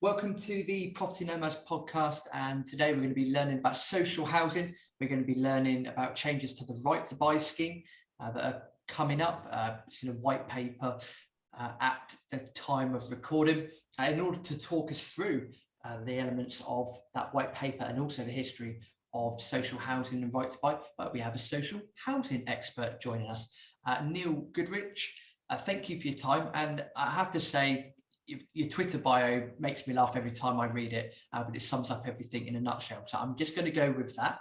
Welcome to the Property Nomads Podcast, and today we're going to be learning about social housing. We're going to be learning about changes to the right to buy scheme that are coming up. It's in a white paper at the time of recording. In order to talk us through the elements of that white paper and also the history of social housing and right to buy, we have a social housing expert joining us, Neil Goodrich. Thank you for your time, and I have to say, your Twitter bio makes me laugh every time I read it, but it sums up everything in a nutshell. So I'm just going to go with that.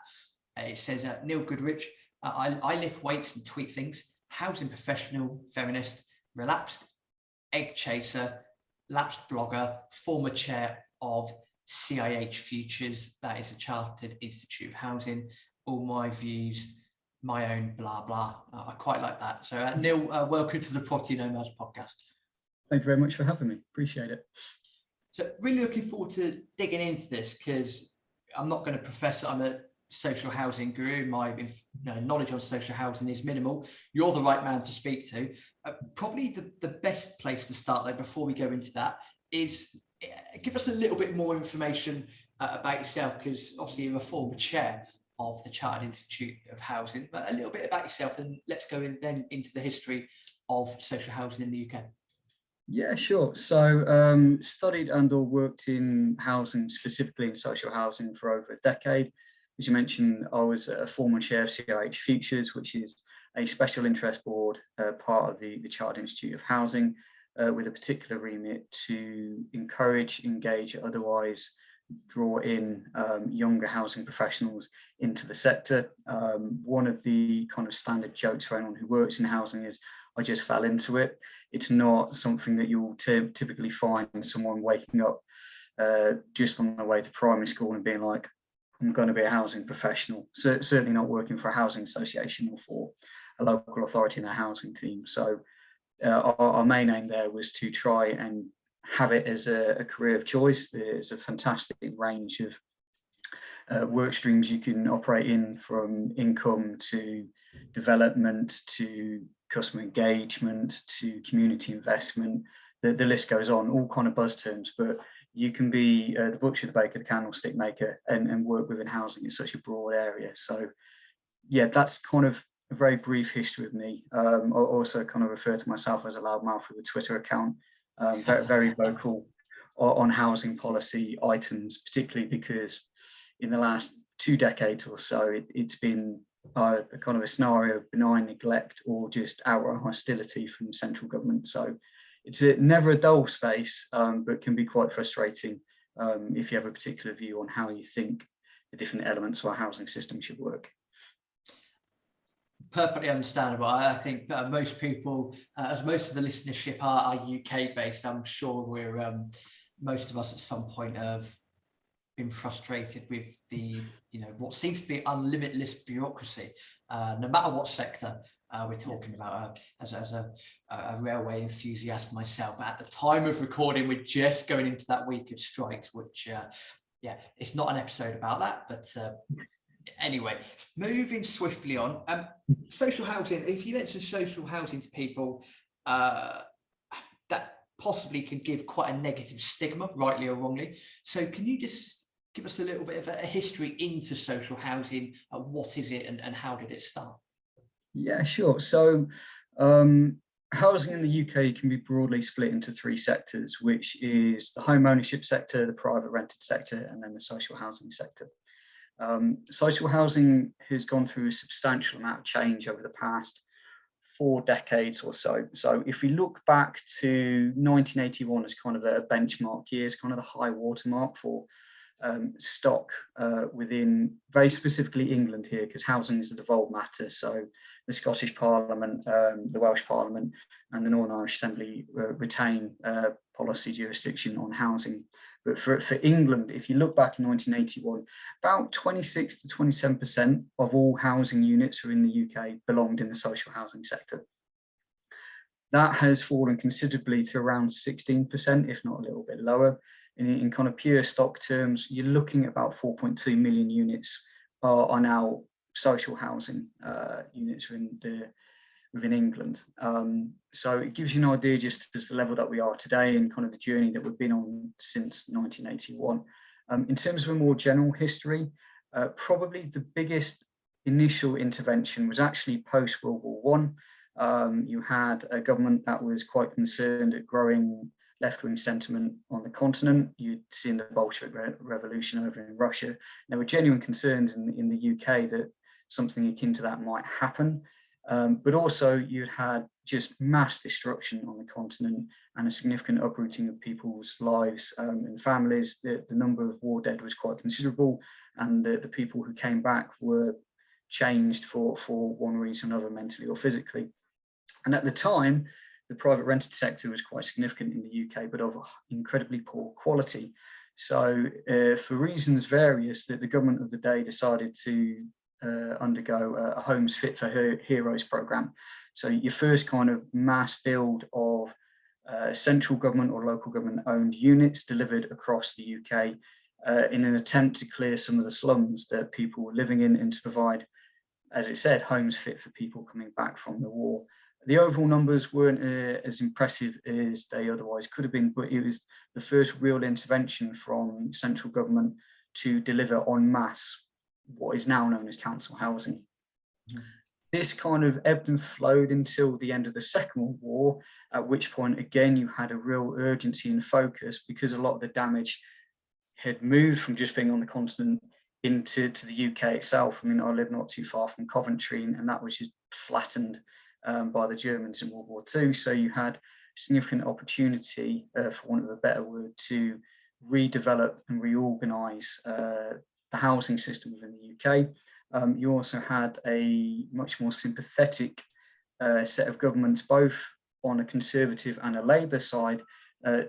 It says, Neil Goodrich, I lift weights and tweet things, housing professional, feminist, relapsed egg chaser, lapsed blogger, former chair of CIH Futures, that is a Chartered Institute of Housing, all my views, my own blah, blah. I quite like that. So Neil, welcome to the Property Nomads Podcast. Thank you very much for having me. Appreciate it. So really looking forward to digging into this, because I'm not going to profess that I'm a social housing guru. My knowledge on social housing is minimal. You're the right man to speak to. Probably the best place to start, though, before we go into that, is give us a little bit more information about yourself, because obviously you're a former chair of the Chartered Institute of Housing, but a little bit about yourself, and let's go then into the history of social housing in the UK. Yeah, sure. So studied and or worked in housing, specifically in social housing, for over a decade. As you mentioned, I was a former chair of CIH Futures, which is a special interest board, part of the Chartered Institute of Housing, with a particular remit to encourage, engage, otherwise draw in younger housing professionals into the sector. One of the kind of standard jokes for anyone who works in housing is, I just fell into it. It's not something that you'll typically find someone waking up just on the way to primary school and being like, I'm going to be a housing professional. So, certainly not working for a housing association or for a local authority in their housing team. So our main aim there was to try and have it as a career of choice. There's a fantastic range of work streams you can operate in, from income to development to customer engagement to community investment. The list goes on, all kind of buzz terms, but you can be the butcher, the baker, the candlestick maker, and work within housing. It's such a broad area. So yeah, that's kind of a very brief history of me. I also kind of refer to myself as a loudmouth with a Twitter account, very, very vocal on housing policy items, particularly because in the last 2 decades or so, it's been a kind of a scenario of benign neglect or just outright hostility from central government. So it's never a dull space, but can be quite frustrating if you have a particular view on how you think the different elements of our housing system should work. Perfectly understandable. I think most people, as most of the listenership are UK based, I'm sure we're most of us at some point have been frustrated with the what seems to be unlimitless bureaucracy, no matter what sector we're talking about. As a railway enthusiast myself, at the time of recording, we're just going into that week of strikes, which it's not an episode about that, but anyway, moving swiftly on. Social housing, if you mention social housing to people, that possibly can give quite a negative stigma, rightly or wrongly. So can you just give us a little bit of a history into social housing? What is it, and how did it start? Yeah, sure. So housing in the UK can be broadly split into 3 sectors, which is the home ownership sector, the private rented sector, and then the social housing sector. Social housing has gone through a substantial amount of change over the past 4 decades or so. So if we look back to 1981 as kind of a benchmark year, as kind of the high watermark for stock within, very specifically England here, because housing is a devolved matter. So the Scottish Parliament, the Welsh Parliament, and the Northern Irish Assembly retain policy jurisdiction on housing. But for England, if you look back in 1981, about 26 to 27% of all housing units in the UK belonged in the social housing sector. That has fallen considerably to around 16%, if not a little bit lower. In kind of pure stock terms, you're looking at about 4.2 million units are now social housing units in the within England. So it gives you an idea just as the level that we are today and kind of the journey that we've been on since 1981. In terms of a more general history, probably the biggest initial intervention was actually post-World War I. You had a government that was quite concerned at growing left-wing sentiment on the continent. You'd seen the Bolshevik Revolution over in Russia. There were genuine concerns in the UK that something akin to that might happen. But also you had just mass destruction on the continent and a significant uprooting of people's lives and families. The number of war dead was quite considerable, and the people who came back were changed for one reason or another, mentally or physically. And at the time, the private rented sector was quite significant in the UK, but of incredibly poor quality. So for reasons various, that the government of the day decided to undergo a Homes Fit for Heroes programme. So your first kind of mass build of central government or local government owned units delivered across the UK in an attempt to clear some of the slums that people were living in and to provide, as it said, homes fit for people coming back from the war. The overall numbers weren't as impressive as they otherwise could have been, but it was the first real intervention from central government to deliver en masse what is now known as council housing. Mm-hmm. This kind of ebbed and flowed until the end of the Second World War, at which point, again, you had a real urgency and focus because a lot of the damage had moved from just being on the continent into the UK itself. I mean, I live not too far from Coventry, and that was just flattened by the Germans in World War II. So you had significant opportunity, for want of a better word, to redevelop and reorganise the housing system within the UK. You also had a much more sympathetic set of governments, both on a Conservative and a Labour side,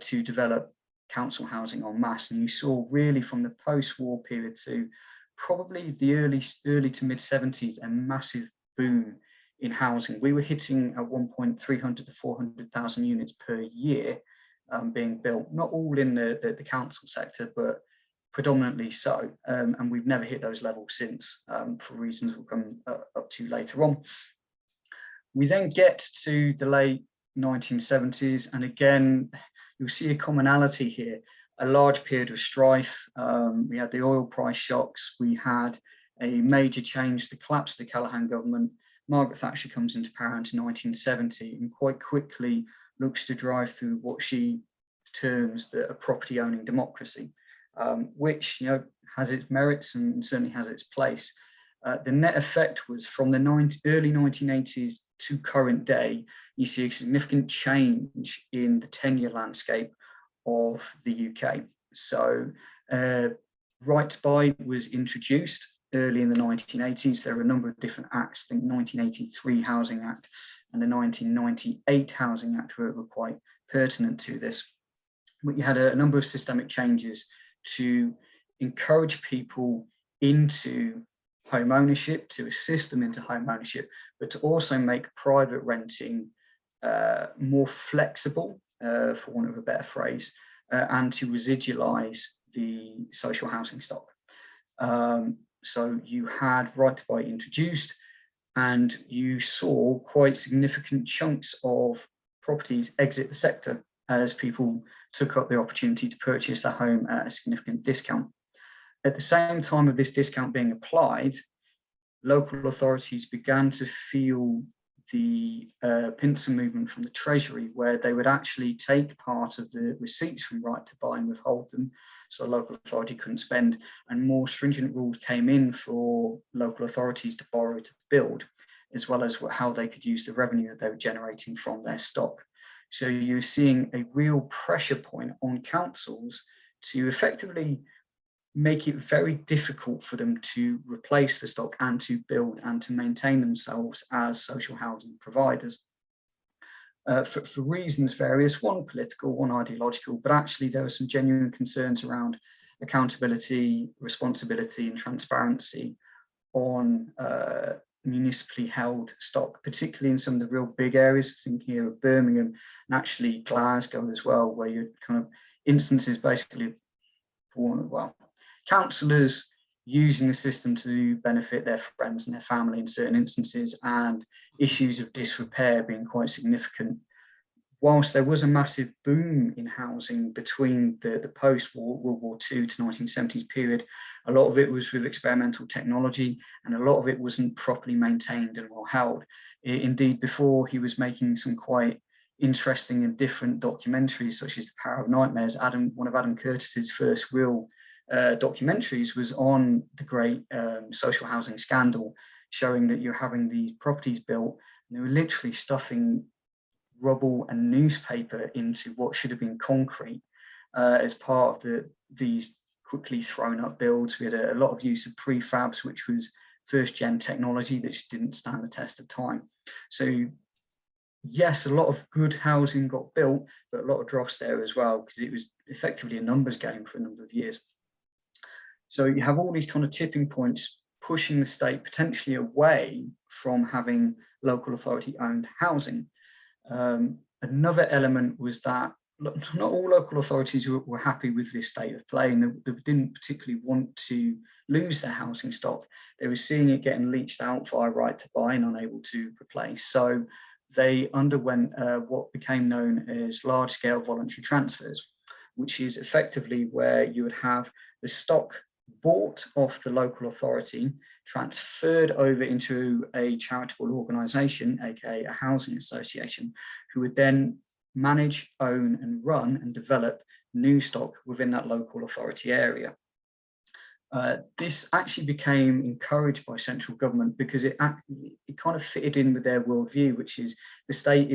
to develop council housing en masse. And you saw really from the post-war period to probably the early to mid-70s a massive boom in housing. We were hitting at one point 300 to 400,000 units per year being built, not all in the council sector, but predominantly so. And we've never hit those levels since, for reasons we'll come up to later on. We then get to the late 1970s, and again, you'll see a commonality here, a large period of strife. We had the oil price shocks, we had a major change, the collapse of the Callaghan government. Margaret Thatcher comes into power in 1970 and quite quickly looks to drive through what she terms a property owning democracy, which has its merits and certainly has its place. The net effect was from the early 1980s to current day, you see a significant change in the tenure landscape of the UK. So right to buy was introduced early in the 1980s. There were a number of different acts. I think 1983 Housing Act and the 1998 Housing Act were quite pertinent to this. But you had a number of systemic changes to encourage people into home ownership, to assist them into home ownership, but to also make private renting more flexible, for want of a better phrase, and to residualise the social housing stock. So you had right to buy introduced, and you saw quite significant chunks of properties exit the sector as people took up the opportunity to purchase their home at a significant discount. At the same time of this discount being applied, local authorities began to feel the pincer movement from the Treasury, where they would actually take part of the receipts from right to buy and withhold them, so the local authority couldn't spend, and more stringent rules came in for local authorities to borrow to build, as well as how they could use the revenue that they were generating from their stock. So you're seeing a real pressure point on councils to effectively make it very difficult for them to replace the stock and to build and to maintain themselves as social housing providers. For reasons various, one political, one ideological, but actually there were some genuine concerns around accountability, responsibility and transparency on municipally held stock, particularly in some of the real big areas, thinking here of Birmingham and actually Glasgow as well, where you're kind of instances basically for, well, councillors using the system to benefit their friends and their family in certain instances, and issues of disrepair being quite significant. Whilst there was a massive boom in housing between the post-World War II to 1970s period, a lot of it was with experimental technology, and a lot of it wasn't properly maintained and well held. Indeed, before he was making some quite interesting and different documentaries, such as The Power of Nightmares, one of Adam Curtis's first real documentaries was on the great social housing scandal, showing that you're having these properties built, and they were literally stuffing rubble and newspaper into what should have been concrete as part of these quickly thrown up builds. We had a lot of use of prefabs, which was first gen technology that just didn't stand the test of time. So yes, a lot of good housing got built, but a lot of dross there as well, because it was effectively a numbers game for a number of years. So you have all these kind of tipping points pushing the state potentially away from having local authority owned housing. Another element was that not all local authorities were happy with this state of play, and they didn't particularly want to lose their housing stock. They were seeing it getting leached out via right to buy and unable to replace. So they underwent what became known as large-scale voluntary transfers, which is effectively where you would have the stock bought off the local authority, transferred over into a charitable organisation, aka a housing association, who would then manage, own and run and develop new stock within that local authority area. This actually became encouraged by central government because it kind of fitted in with their worldview, which is the state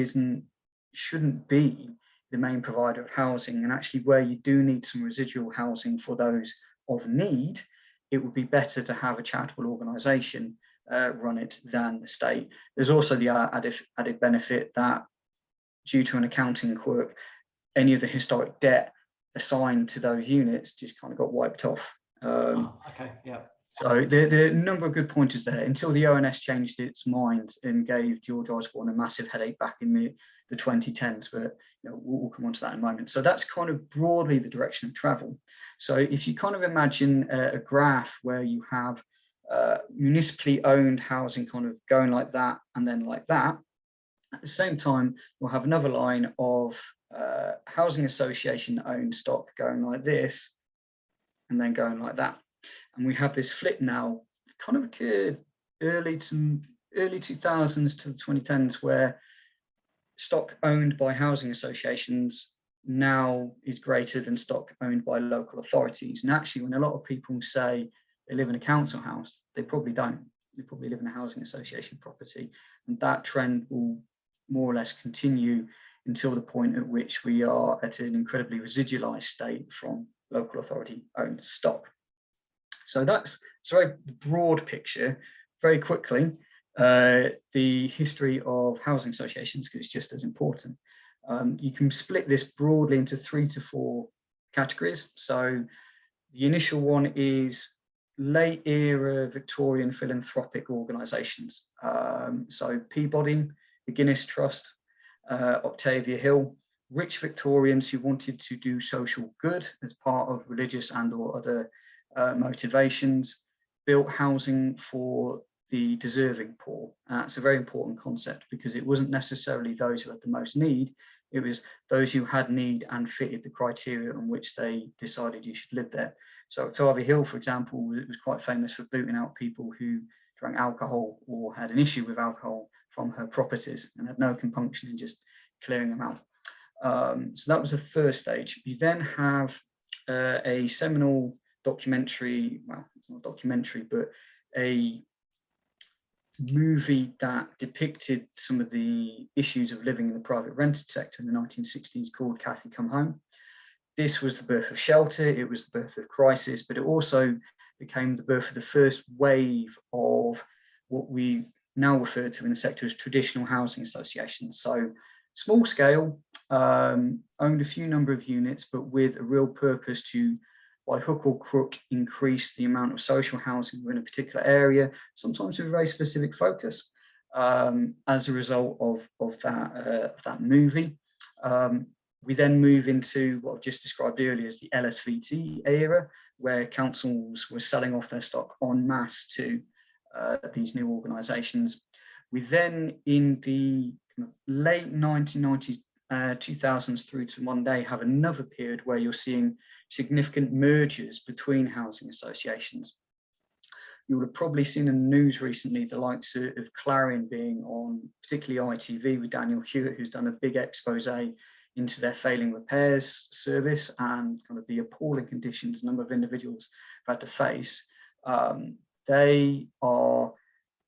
shouldn't be the main provider of housing, and actually where you do need some residual housing for those of need, it would be better to have a charitable organisation run it than the state. There's also the added benefit that, due to an accounting quirk, any of the historic debt assigned to those units just kind of got wiped off. Okay, yeah. So there are a number of good pointers there, until the ONS changed its mind and gave George Osborne a massive headache back in the 2010s, but we'll come on to that in a moment. So that's kind of broadly the direction of travel. So if you kind of imagine a graph where you have municipally owned housing kind of going like that and then like that, at the same time, you'll have another line of housing association owned stock going like this and then going like that. And we have this flip now, kind of occurred early 2000s to the 2010s, where stock owned by housing associations now is greater than stock owned by local authorities. And actually, when a lot of people say they live in a council house, they probably don't. They probably live in a housing association property. And that trend will more or less continue until the point at which we are at an incredibly residualized state from local authority owned stock. So that's a very broad picture. Very quickly, the history of housing associations, because it's just as important. You can split this broadly into 3 to 4 categories. So the initial one is late era Victorian philanthropic organisations. So Peabody, the Guinness Trust, Octavia Hill, rich Victorians who wanted to do social good as part of religious and or other motivations, built housing for the deserving poor. It's a very important concept, because it wasn't necessarily those who had the most need, it was those who had need and fitted the criteria on which they decided you should live there. So Octavia Hill, for example, was quite famous for booting out people who drank alcohol or had an issue with alcohol from her properties, and had no compunction in just clearing them out. So that was the first stage. You then have a seminal documentary, well, it's not a documentary, but a movie that depicted some of the issues of living in the private rented sector in the 1960s, called Cathy Come Home. This was the birth of shelter, it was the birth of crisis, but it also became the birth of the first wave of what we now refer to in the sector as traditional housing associations. So small scale, owned a few number of units, but with a real purpose to, by hook or crook, increase the amount of social housing in a particular area, sometimes with a very specific focus. As a result of that movie, We then move into what I've just described earlier as the Lsvt Era, where councils were selling off their stock en masse to these new organisations. We then, in the late 1990s, 2000s through to one day, have another period where you're seeing significant mergers between housing associations. You would have probably seen in the news recently the likes of Clarion being on, particularly ITV, with Daniel Hewitt, who's done a big expose into their failing repairs service and kind of the appalling conditions a number of individuals have had to face. They are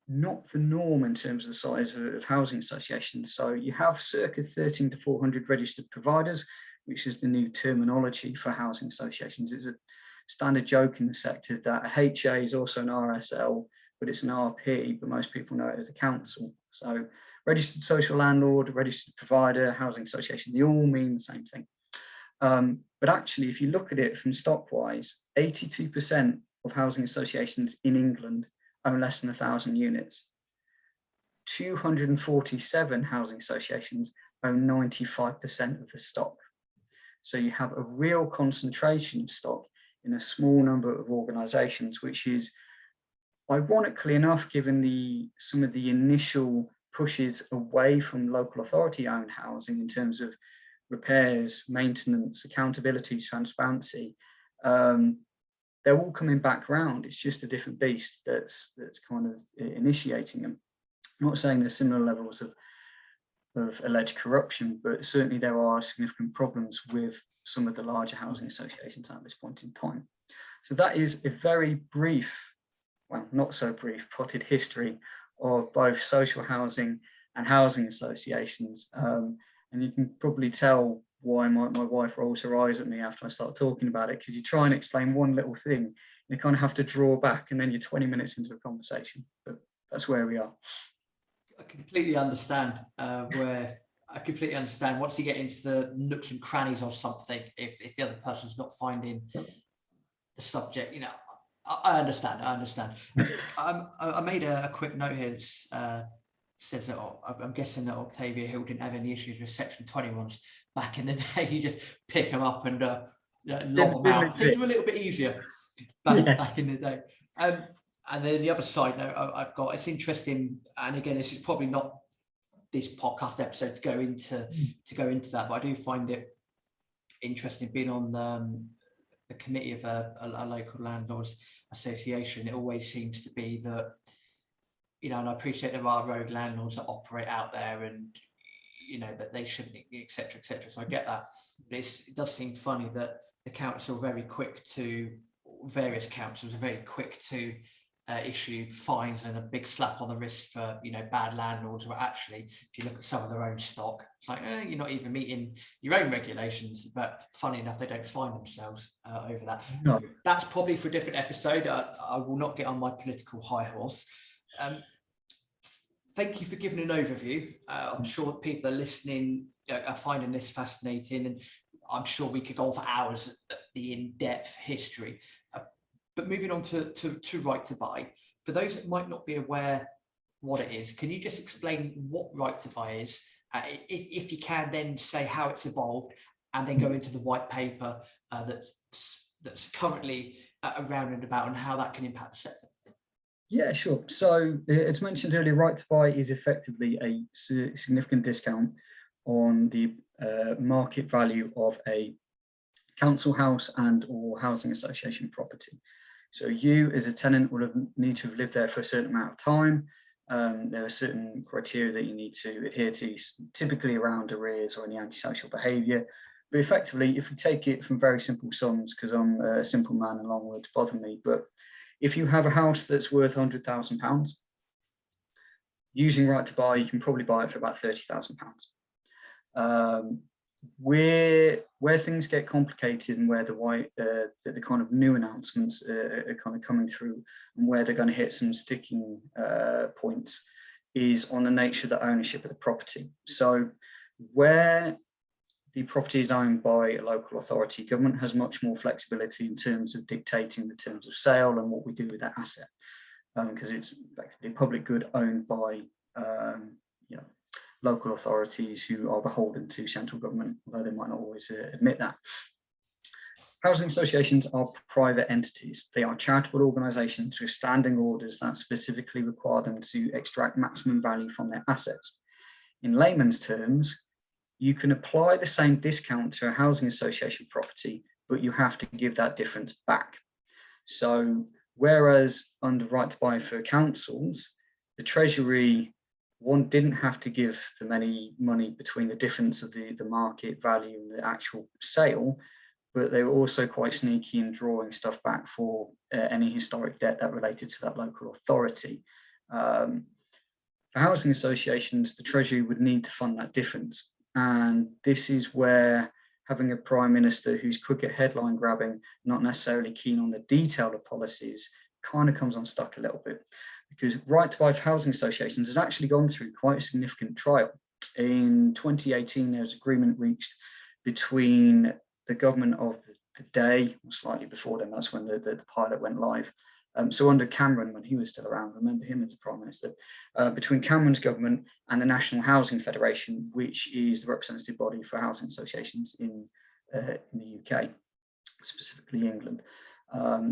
not the norm in terms of the size of housing associations. So you have circa 13 to 400 registered providers, which is the new terminology for housing associations. It's a standard joke in the sector that a HA is also an RSL, but it's an RP, but most people know it as the council. So registered social landlord, registered provider, housing association, they all mean the same thing. But actually, if you look at it from stock-wise, 82% of housing associations in England own less than 1,000 units. 247 housing associations own 95% of the stock. So you have a real concentration of stock in a small number of organisations, which is ironically enough, given some of the initial pushes away from local authority-owned housing in terms of repairs, maintenance, accountability, transparency, they're all coming back round. It's just a different beast that's kind of initiating them. I'm not saying there's similar levels of alleged corruption, but certainly there are significant problems with some of the larger housing associations at this point in time. So that is a very brief, well, not so brief, potted history of both social housing and housing associations. And you can probably tell why my wife rolls her eyes at me after I start talking about it, because you try and explain one little thing, you kind of have to draw back, and then you're 20 minutes into a conversation. But that's where we are. I completely understand once you get into the nooks and crannies of something, if the other person's not finding the subject, I understand. I made a quick note here that says that I'm guessing that Octavia Hill didn't have any issues with Section 21s back in the day. You just pick them up and lock them out. Things were a little bit easier back in the day. And then the other side note I've got, it's interesting, and again, this is probably not this podcast episode to go into that, but I do find it interesting being on the committee of a local landlords association. It always seems to be that, and I appreciate there are rogue landlords that operate out there, and that they shouldn't, etc., etc. So I get that, but it does seem funny that various councils are very quick to issue fines and a big slap on the wrist for bad landlords, where actually, if you look at some of their own stock, it's like you're not even meeting your own regulations. But funny enough, they don't fine themselves over that. No. That's probably for a different episode. I will not get on my political high horse. Thank you for giving an overview. I'm sure people are listening are finding this fascinating, and I'm sure we could go on for hours at the in-depth history. But moving on to right to buy, for those that might not be aware what it is, can you just explain what right to buy is? If you can, then say how it's evolved, and then go into the white paper that's currently around and about, and how that can impact the sector. Yeah, sure. So as mentioned earlier, right to buy is effectively a significant discount on the market value of a council house and or housing association property. So you as a tenant will need to have lived there for a certain amount of time. There are certain criteria that you need to adhere to, typically around arrears or any antisocial behaviour. But effectively, if we take it from very simple sums, because I'm a simple man and long words bother me, but if you have a house that's worth £100,000, using right to buy, you can probably buy it for about £30,000. Where things get complicated, and where the kind of new announcements are kind of coming through, and where they're going to hit some sticking points, is on the nature of the ownership of the property. So where the property is owned by a local authority, government has much more flexibility in terms of dictating the terms of sale and what we do with that asset, because it's effectively a public good owned by local authorities who are beholden to central government, although they might not always admit that. Housing associations are private entities. They are charitable organisations with standing orders that specifically require them to extract maximum value from their assets. In layman's terms, you can apply the same discount to a housing association property, but you have to give that difference back. So whereas under right to buy for councils, the Treasury, one, didn't have to give them any money between the difference of the market value and the actual sale, but they were also quite sneaky in drawing stuff back for any historic debt that related to that local authority. For housing associations, the Treasury would need to fund that difference. And this is where having a Prime Minister who's quick at headline grabbing, not necessarily keen on the detail of policies, kind of comes unstuck a little bit. Because right to buy for housing associations has actually gone through quite a significant trial. In 2018, there was agreement reached between the government of the day, or slightly before then, that's when the pilot went live. So under Cameron, when he was still around, remember him as the Prime Minister, between Cameron's government and the National Housing Federation, which is the representative body for housing associations in the UK, specifically England.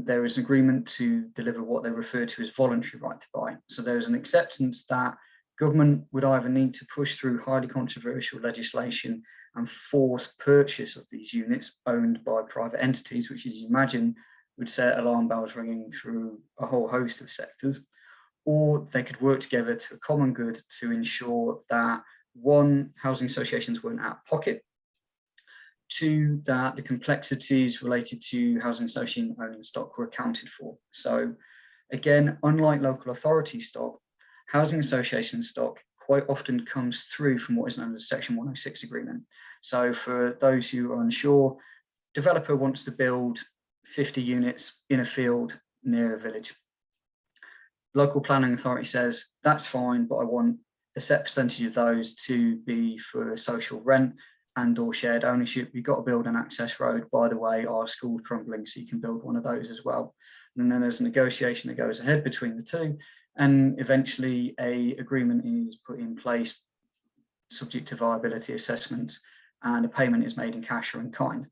There is an agreement to deliver what they refer to as voluntary right to buy. So there's an acceptance that government would either need to push through highly controversial legislation and force purchase of these units owned by private entities, which, as you imagine, would set alarm bells ringing through a whole host of sectors, or they could work together to a common good to ensure that, one, housing associations weren't out of pocket, two, that the complexities related to housing association owning stock were accounted for. So again, unlike local authority stock, housing association stock quite often comes through from what is known as a Section 106 agreement. So for those who are unsure, developer wants to build 50 units in a field near a village. Local planning authority says, that's fine, but I want a set percentage of those to be for social rent and or shared ownership. You've got to build an access road. By the way, our school's crumbling, so you can build one of those as well. And then there's a negotiation that goes ahead between the two. And eventually a agreement is put in place subject to viability assessments, and a payment is made in cash or in kind.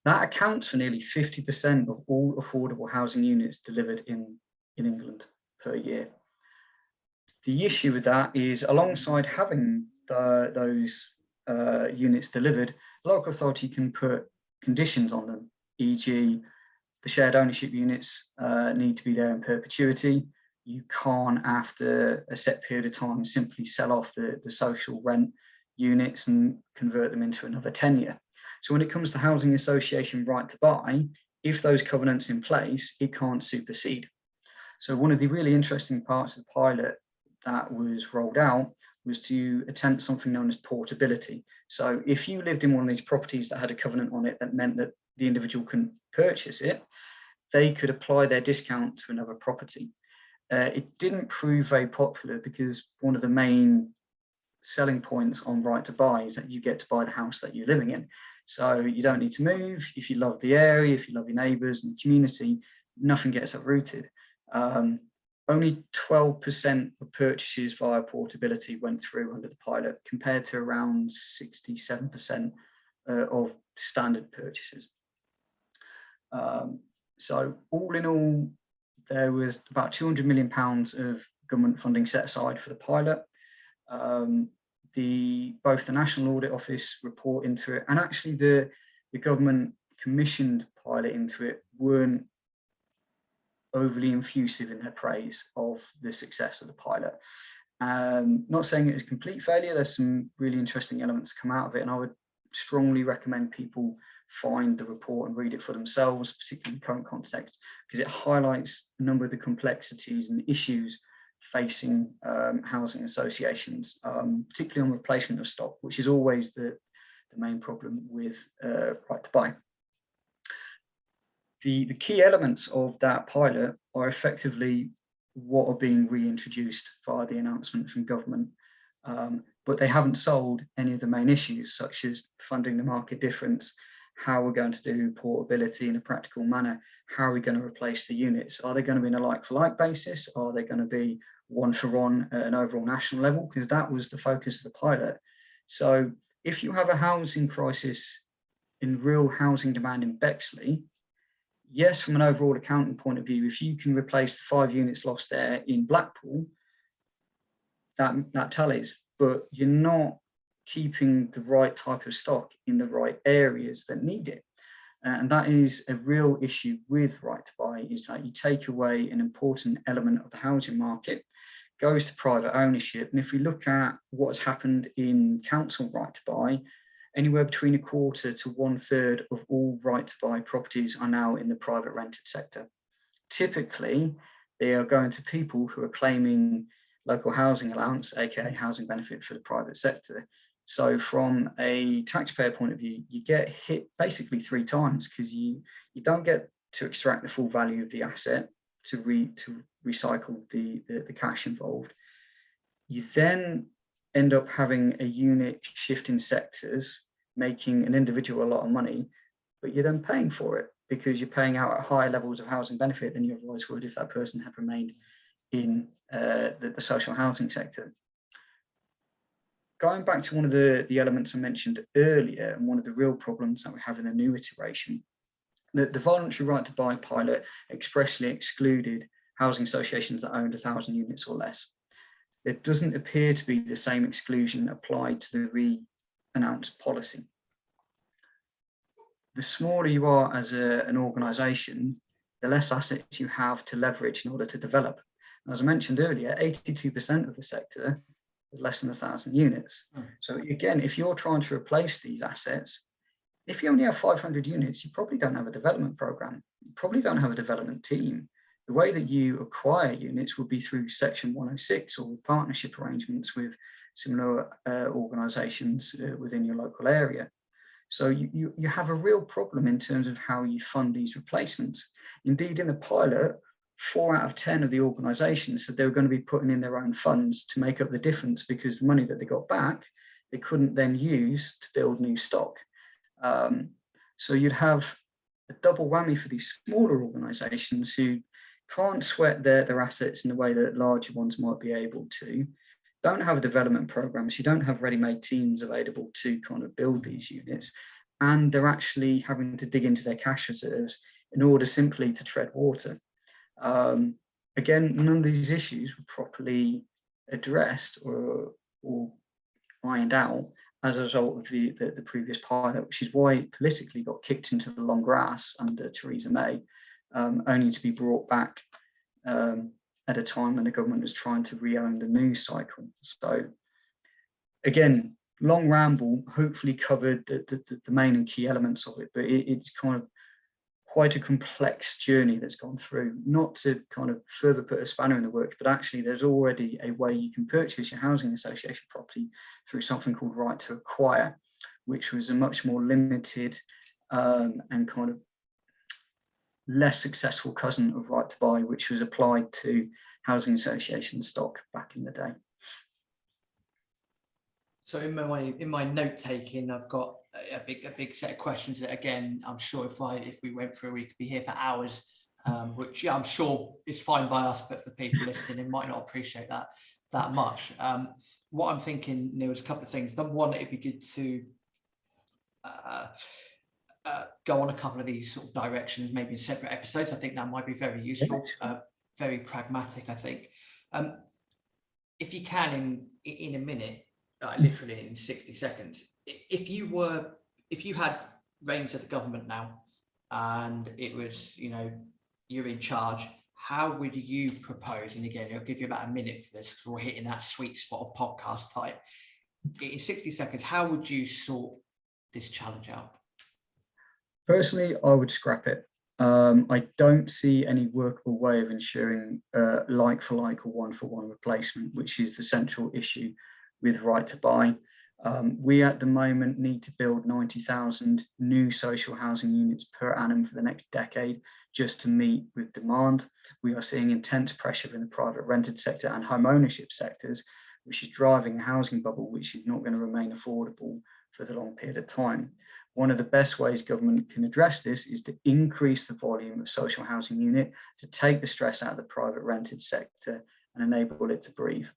That accounts for nearly 50% of all affordable housing units delivered in England per year. The issue with that is, alongside having those units delivered, the local authority can put conditions on them, e.g. the shared ownership units need to be there in perpetuity. You can't, after a set period of time, simply sell off the social rent units and convert them into another tenure. So when it comes to housing association right to buy, if those covenants in place, it can't supersede. So one of the really interesting parts of the pilot that was rolled out was to attempt something known as portability. So if you lived in one of these properties that had a covenant on it that meant that the individual couldn't purchase it, they could apply their discount to another property. It didn't prove very popular because one of the main selling points on right to buy is that you get to buy the house that you're living in. So you don't need to move. If you love the area, if you love your neighbours and the community, nothing gets uprooted. Only 12% of purchases via portability went through under the pilot, compared to around 67% of standard purchases. So all in all, there was about £200 million of government funding set aside for the pilot. Both the National Audit Office report into it, and actually the government commissioned pilot into it, weren't overly effusive in their praise of the success of the pilot. Not saying it was a complete failure, there's some really interesting elements come out of it, and I would strongly recommend people find the report and read it for themselves, particularly in the current context, because it highlights a number of the complexities and issues facing housing associations, particularly on replacement of stock, which is always the main problem with right to buy. The key elements of that pilot are effectively what are being reintroduced via the announcement from government, but they haven't solved any of the main issues, such as funding the market difference, how we're going to do portability in a practical manner, how are we going to replace the units, are they going to be on a like-for-like basis, are they going to be one-for-one at an overall national level, because that was the focus of the pilot. So if you have a housing crisis in real housing demand in Bexley, yes, from an overall accounting point of view, if you can replace the 5 units lost there in Blackpool, that tallies, but you're not keeping the right type of stock in the right areas that need it. And that is a real issue with right to buy, is that you take away an important element of the housing market, goes to private ownership. And if we look at what's happened in council right to buy, anywhere between 1/4 to 1/3 of all right to buy properties are now in the private rented sector. Typically, they are going to people who are claiming local housing allowance, aka housing benefit for the private sector. So from a taxpayer point of view, you get hit basically 3 times, because you don't get to extract the full value of the asset to recycle the cash involved. You then end up having a unit shifting sectors, making an individual a lot of money, but you're then paying for it because you're paying out at higher levels of housing benefit than you otherwise would if that person had remained in the social housing sector. Going back to one of the elements I mentioned earlier, and one of the real problems that we have in the new iteration, the voluntary right to buy pilot expressly excluded housing associations that owned 1,000 units or less. There doesn't appear to be the same exclusion applied to the re-announced policy. The smaller you are as an organisation, the less assets you have to leverage in order to develop. As I mentioned earlier, 82% of the sector is less than 1,000 units. So again, if you're trying to replace these assets, if you only have 500 units, you probably don't have a development program. You probably don't have a development team. The way that you acquire units would be through Section 106 or partnership arrangements with similar organisations within your local area. So you have a real problem in terms of how you fund these replacements. Indeed, in the pilot, 4 out of 10 of the organisations said they were going to be putting in their own funds to make up the difference, because the money that they got back, they couldn't then use to build new stock. So you'd have a double whammy for these smaller organisations who can't sweat their assets in the way that larger ones might be able to, don't have a development program, so you don't have ready-made teams available to kind of build these units, and they're actually having to dig into their cash reserves in order simply to tread water. Again, none of these issues were properly addressed or ironed out as a result of the previous pilot, which is why it politically got kicked into the long grass under Theresa May, only to be brought back at a time when the government was trying to re-own the news cycle. So again, long ramble, hopefully covered the main and key elements of it, but it's kind of quite a complex journey that's gone through. Not to kind of further put a spanner in the works, but actually there's already a way you can purchase your housing association property through something called right to acquire, which was a much more limited and kind of less successful cousin of right to buy, which was applied to housing association stock back in the day. So in my note taking, I've got a big set of questions that, again, I'm sure if we went through, we could be here for hours, which I'm sure is fine by us, but for people listening, it might not appreciate that much. What I'm thinking, Neil, is a couple of things. Number one, it'd be good to go on a couple of these sort of directions, maybe in separate episodes. I think that might be very useful, very pragmatic, I think. If you can, in a minute, literally in 60 seconds, if you had reins of the government now and it was, you're in charge, how would you propose, and again, I'll give you about a minute for this because we're hitting that sweet spot of podcast type, in 60 seconds, how would you sort this challenge out? Personally, I would scrap it. I don't see any workable way of ensuring like for like or one for one replacement, which is the central issue with right to buy. We at the moment need to build 90,000 new social housing units per annum for the next decade just to meet with demand. We are seeing intense pressure in the private rented sector and home ownership sectors, which is driving a housing bubble which is not going to remain affordable for the long period of time. One of the best ways government can address this is to increase the volume of social housing unit, to take the stress out of the private rented sector and enable it to breathe.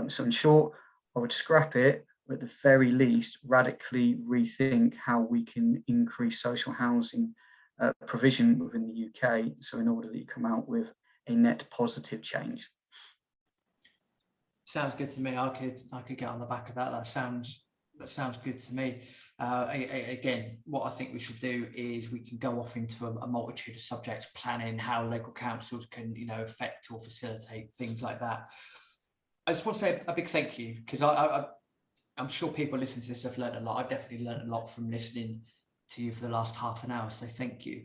So in short, I would scrap it, or at the very least, radically rethink how we can increase social housing provision within the UK. So in order that you come out with a net positive change. Sounds good to me. I could get on the back of that. That sounds good to me. Again, what I think we should do is we can go off into a multitude of subjects, planning, how local councils can, affect or facilitate things like that. I just want to say a big thank you, because I'm sure people listening to this have learned a lot. I've definitely learned a lot from listening to you for the last half an hour. So thank you.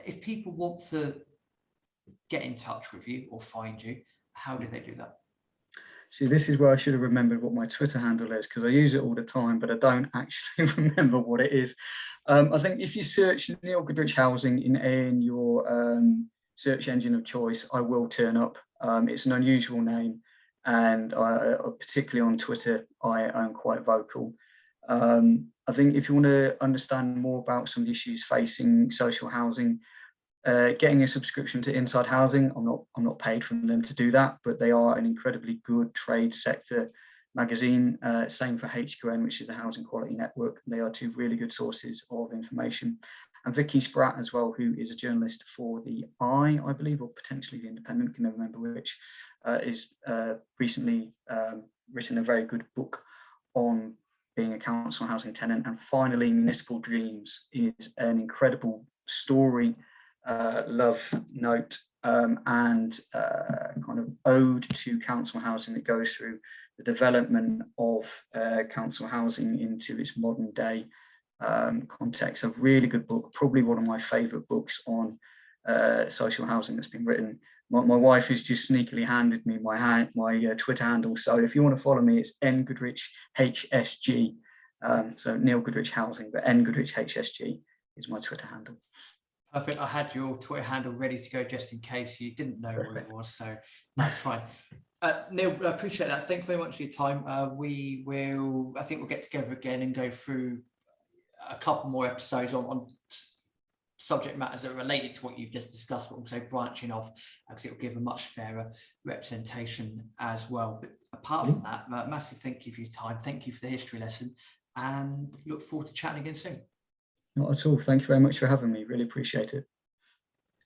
If people want to get in touch with you or find you, how do they do that? See, this is where I should have remembered what my Twitter handle is, because I use it all the time, but I don't actually remember what it is. I think if you search Neil Goodrich Housing in your search engine of choice, I will turn up. It's an unusual name, and particularly on Twitter, I am quite vocal. I think if you want to understand more about some of the issues facing social housing, getting a subscription to Inside Housing, I'm not paid from them to do that, but they are an incredibly good trade sector magazine. Same for HQN, which is the Housing Quality Network. They are two really good sources of information. And Vicky Spratt as well, who is a journalist for the I believe, or potentially the Independent, can never remember which, is recently written a very good book on being a council housing tenant. And finally, Municipal Dreams is an incredible story, love note, and kind of ode to council housing that goes through the development of council housing into its modern day context. A really good book, probably one of my favourite books on social housing that's been written. My wife has just sneakily handed me my Twitter handle, so if you want to follow me, it's ngoodrichhsg. So Neil Goodrich Housing, but ngoodrichhsg is my Twitter handle. Perfect. I had your Twitter handle ready to go just in case you didn't know what it was, so that's fine. Neil, I appreciate that. Thank you very much for your time. I think we'll get together again and go through a couple more episodes on subject matters that are related to what you've just discussed, but also branching off, because it will give a much fairer representation as well. But apart from that, massive thank you for your time. Thank you for the history lesson, and look forward to chatting again soon. Not at all. Thank you very much for having me. Really appreciate it.